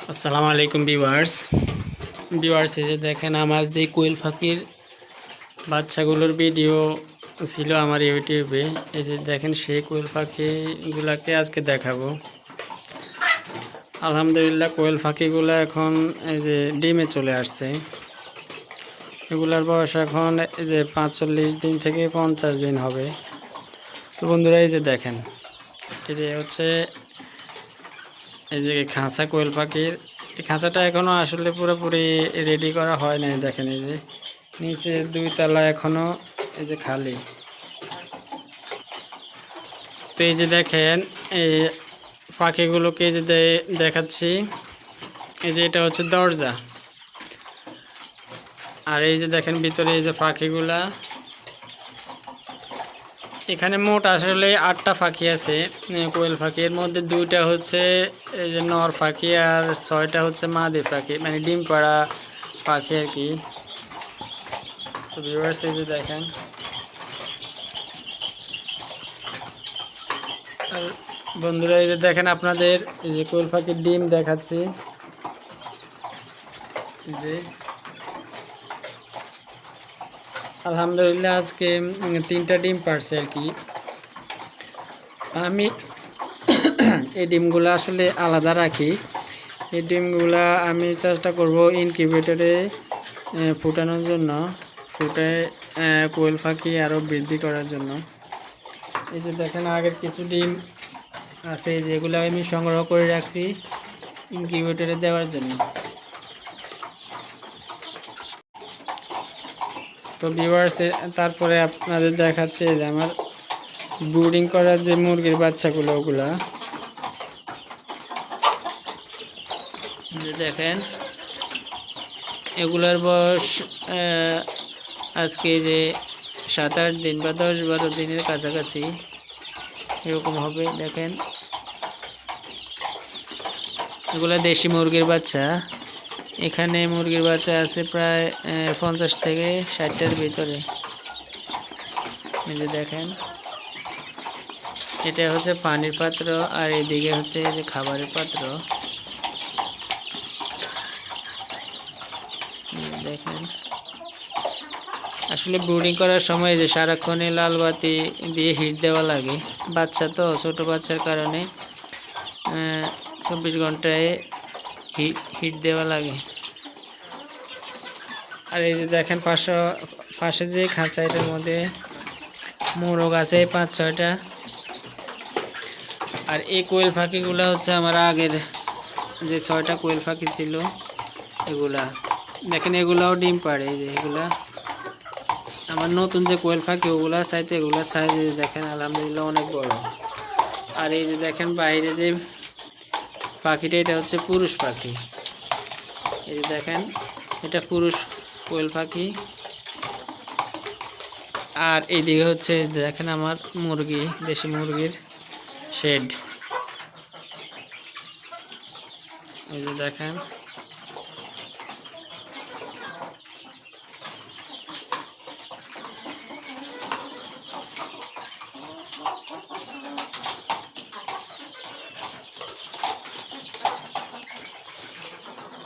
আসসালামু আলাইকুম ভিউয়ার্স এই যে দেখেন আমার যে কোয়েল পাখির বাচ্চাগুলোর ভিডিও ছিল আমার ইউটিউবে। এই যে দেখেন সেই কোয়েল পাখিগুলাকে আজকে দেখাবো। আলহামদুলিল্লাহ কোয়েল পাখিগুলো এখন এই যে ডিমে চলে আসছে। এগুলার বয়স এখন এই যে 45 দিন থেকে 50 দিন হবে। তো বন্ধুরা এই যে দেখেন এই যে হচ্ছে এই যে খাঁচা কোয়েল পাখির, এই খাঁচাটা এখনো আসলে পুরোপুরি রেডি করা হয় নাই। দেখেন এই যে নিচে 2 তলা এখনো এই যে খালি। তো এই যে দেখেন এই পাখিগুলোকে যে দেখাচ্ছি, এই যে এটা হচ্ছে দরজা। আর এই যে দেখেন ভিতরে এই যে পাখিগুলা, এখানে মোট আসলে 8টা পাখি আছে কোয়েল পাখি। এর মধ্যে 2টা হচ্ছে এই যে নর পাখি আর 6টা হচ্ছে মাদি পাখি, মানে ডিম পাড়া পাখি আর কি। তো ভিউয়ার্স এই যে দেখেন, আর বন্ধুরা এই যে দেখেন আপনাদের এই যে কোয়েল পাখির ডিম দেখাচ্ছি। যে আলহামদুলিল্লাহ আজকে 3টা ডিম পারছে আর কি। আমি এই ডিমগুলো আসলে আলাদা রাখি। এই ডিমগুলা আমি চেষ্টা করব ইনকিউবেটরে ফুটানোর জন্য, ফুটে কোয়েল পাখি আরও বৃদ্ধি করার জন্য। এই যে দেখেন আগের কিছু ডিম আছে যেগুলো আমি সংগ্রহ করে রাখছি ইনকিউবেটরে দেওয়ার জন্য। তো ভিউয়ার্স তারপরে আপনাদের দেখাচ্ছে যে আমার ব্রুডিং করার যে মুরগির বাচ্চাগুলো, ওগুলা যে দেখেন এগুলার বয়স আজকে যে 7-8 দিন বা 10-12 দিনের কাছাকাছি এরকম হবে। দেখেন এগুলা দেশি মুরগির বাচ্চা। এখানে মুরগির বাচ্চা আছে প্রায় 50 থেকে 60টার ভিতরে। এই যে দেখেন এটা হচ্ছে পানির পাত্র, আর এদিকে হচ্ছে এই যে খাবারের পাত্র। দেখেন আসলে ব্রুডিং করার সময় যে সারাক্ষণে লাল বাতি দিয়ে হিট দেওয়া লাগে, বাচ্চা তো ছোট বাচ্চার কারণে 24 ঘন্টায় হিট দেওয়া লাগে। আর এই যে দেখেন পাশে যে খাঁচা, এটার মধ্যে মোরগ আছে 5-6টা। আর এই কোয়েল পাখিগুলো হচ্ছে আমার আগের যে 6টা কোয়েল পাখি ছিল এগুলা। দেখেন এগুলাও ডিম পাড়ে। এই যে এগুলা আমার নতুন যে কোয়েল পাখি, ওগুলা চাইতে এগুলা সাইজ দেখেন আলহামদুলিল্লাহ অনেক বড়। আর এই যে দেখেন বাইরে যে পাখিটা, এটা হচ্ছে পুরুষ পাখি। এই যে দেখেন এটা পুরুষ কোয়েল পাখি। আর এইদিকে হচ্ছে দেখেন আমার মুরগি, দেশি মুরগির শেড। এই যে দেখেন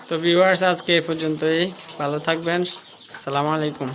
তো ভিউয়ার্স আজকে এ পর্যন্তই। ভালো থাকবেন। আসসালামু আলাইকুম।